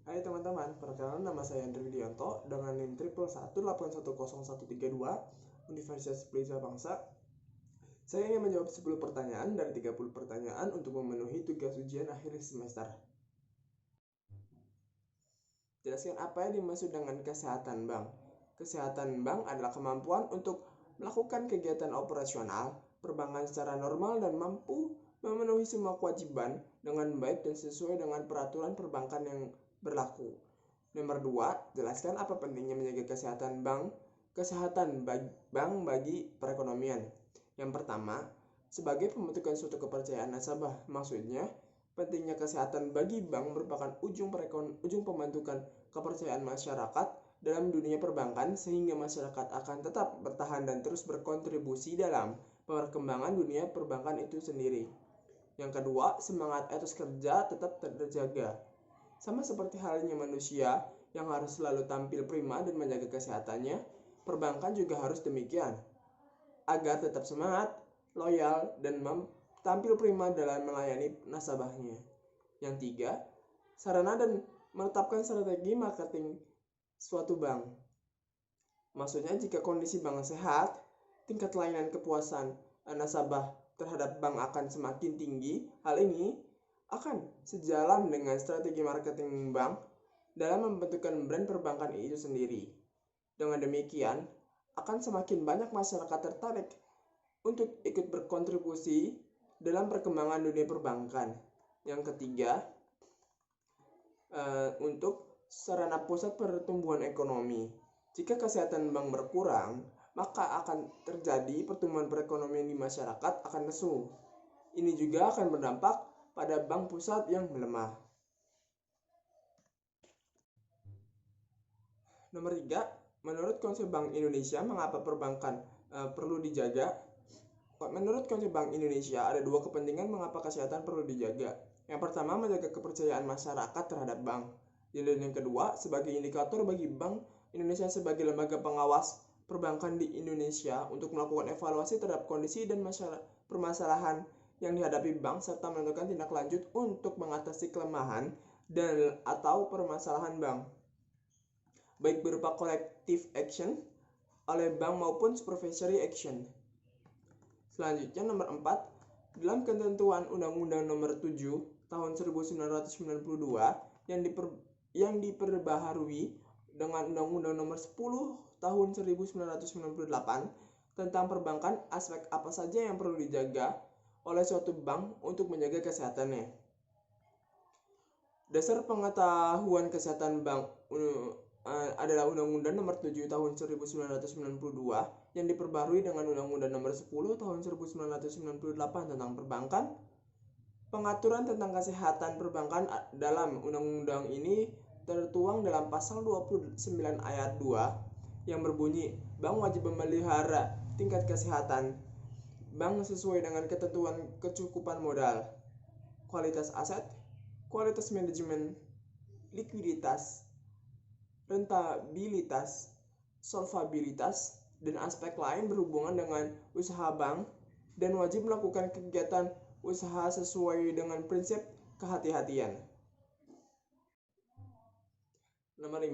Hai teman-teman, perkenalkan nama saya Andri Widianto dengan NIM 111810132 Universitas Pelita Bangsa. Saya ingin menjawab 10 pertanyaan dari 30 pertanyaan untuk memenuhi tugas ujian akhir semester. Jelaskan apa yang dimaksud dengan kesehatan bank. Kesehatan bank adalah kemampuan untuk melakukan kegiatan operasional perbankan secara normal dan mampu memenuhi semua kewajiban dengan baik dan sesuai dengan peraturan perbankan yang berlaku. Nomor 2, jelaskan apa pentingnya menjaga kesehatan bank bagi perekonomian. Yang pertama, sebagai pembentukan suatu kepercayaan nasabah, maksudnya pentingnya kesehatan bagi bank merupakan ujung pembentukan kepercayaan masyarakat dalam dunia perbankan sehingga masyarakat akan tetap bertahan dan terus berkontribusi dalam perkembangan dunia perbankan itu sendiri. Yang kedua, semangat etos kerja tetap terjaga. Sama seperti halnya manusia yang harus selalu tampil prima dan menjaga kesehatannya, perbankan juga harus demikian, agar tetap semangat, loyal, dan tampil prima dalam melayani nasabahnya. Yang tiga, sarana dan menetapkan strategi marketing suatu bank. Maksudnya jika kondisi bank sehat, tingkat layanan kepuasan nasabah terhadap bank akan semakin tinggi. Hal ini akan sejalan dengan strategi marketing bank dalam membentukkan brand perbankan itu sendiri. Dengan demikian, akan semakin banyak masyarakat tertarik untuk ikut berkontribusi dalam perkembangan dunia perbankan. Yang ketiga, untuk sarana pusat pertumbuhan ekonomi. Jika kesehatan bank berkurang, maka akan terjadi pertumbuhan perekonomian di masyarakat akan lesu. Ini juga akan berdampak pada bank pusat yang melemah. Nomor 3, menurut konsep Bank Indonesia, mengapa perbankan perlu dijaga? Menurut konsep Bank Indonesia, ada dua kepentingan mengapa kesehatan perlu dijaga. Yang pertama, menjaga kepercayaan masyarakat terhadap bank. Dan yang kedua, sebagai indikator bagi Bank Indonesia sebagai lembaga pengawas perbankan di Indonesia untuk melakukan evaluasi terhadap kondisi dan permasalahan yang dihadapi bank serta menentukan tindak lanjut untuk mengatasi kelemahan dan atau permasalahan bank, baik berupa collective action oleh bank maupun supervisory action. Selanjutnya nomor 4, dalam ketentuan Undang-Undang Nomor 7 Tahun 1992 yang diperbaharui dengan Undang-Undang Nomor 10 Tahun 1998 tentang perbankan, aspek apa saja yang perlu dijaga oleh suatu bank untuk menjaga kesehatannya. Dasar pengetahuan kesehatan bank adalah Undang-Undang Nomor 7 Tahun 1992 yang diperbarui dengan Undang-Undang Nomor 10 Tahun 1998 tentang perbankan. Pengaturan tentang kesehatan perbankan dalam undang-undang ini tertuang dalam pasal 29 ayat 2 yang berbunyi, bank wajib memelihara tingkat kesehatan bank sesuai dengan ketentuan kecukupan modal, kualitas aset, kualitas manajemen, likuiditas, rentabilitas, solvabilitas, dan aspek lain berhubungan dengan usaha bank, dan wajib melakukan kegiatan usaha sesuai dengan prinsip kehati-hatian. Nomor 5,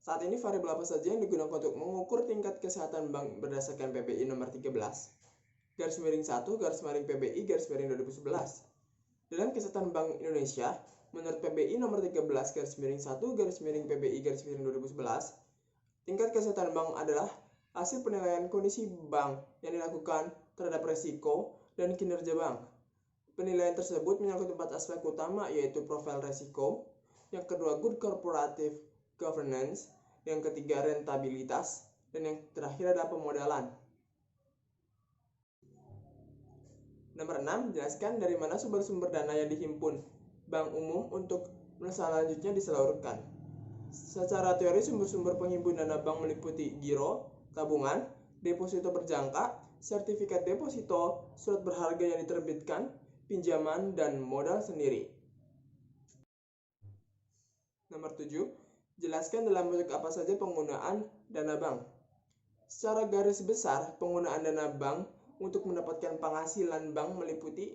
saat ini variabel apa saja yang digunakan untuk mengukur tingkat kesehatan bank berdasarkan PBI nomor 13 garis miring 1 garis miring PBI garis miring 2011. Dalam kesehatan Bank Indonesia, menurut PBI nomor 13 garis miring 1 garis miring PBI garis miring 2011, tingkat kesehatan bank adalah hasil penilaian kondisi bank yang dilakukan terhadap resiko dan kinerja bank. Penilaian tersebut menyangkut 4 aspek utama, yaitu profil resiko, yang kedua good corporative governance, yang ketiga rentabilitas, dan yang terakhir adalah pemodalan. Nomor 6, jelaskan dari mana sumber-sumber dana yang dihimpun bank umum untuk selanjutnya disalurkan. Secara teori, sumber-sumber penghimpun dana bank meliputi giro, tabungan, deposito berjangka, sertifikat deposito, surat berharga yang diterbitkan, pinjaman, dan modal sendiri. Nomor 7, jelaskan dalam bentuk apa saja penggunaan dana bank. Secara garis besar, penggunaan dana bank untuk mendapatkan penghasilan bank meliputi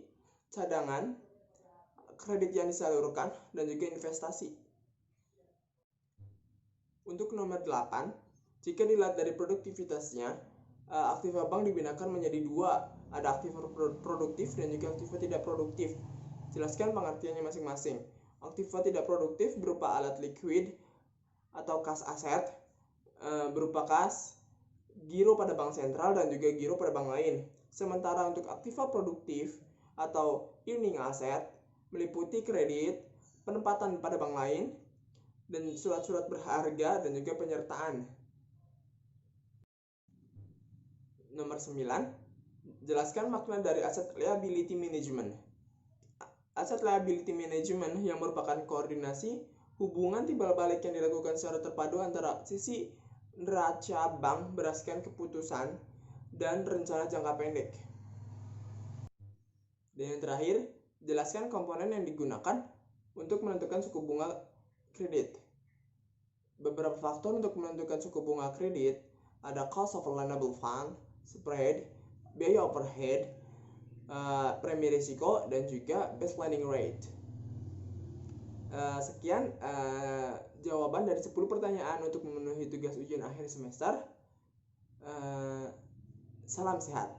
cadangan, kredit yang disalurkan, dan juga investasi. Untuk nomor 8, jika dilihat dari produktivitasnya, aktiva bank dibinakan menjadi dua, ada aktiva produktif dan juga aktiva tidak produktif. Jelaskan pengertiannya masing-masing. Aktiva tidak produktif berupa alat likuid atau kas aset, berupa kas, giro pada bank sentral dan juga giro pada bank lain. Sementara untuk aktiva produktif atau earning asset meliputi kredit, penempatan pada bank lain, dan surat-surat berharga dan juga penyertaan. Nomor 9, jelaskan makna dari aset liability management. Aset liability management yang merupakan koordinasi hubungan timbal balik yang dilakukan secara terpadu antara sisi neraca bank berdasarkan keputusan dan rencana jangka pendek. Dan yang terakhir, jelaskan komponen yang digunakan untuk menentukan suku bunga kredit. Beberapa faktor untuk menentukan suku bunga kredit ada cost of a loanable fund, spread, biaya overhead, premi risiko, dan juga base lending rate. Sekian jawaban dari 10 pertanyaan untuk memenuhi tugas ujian akhir semester. Salam sehat.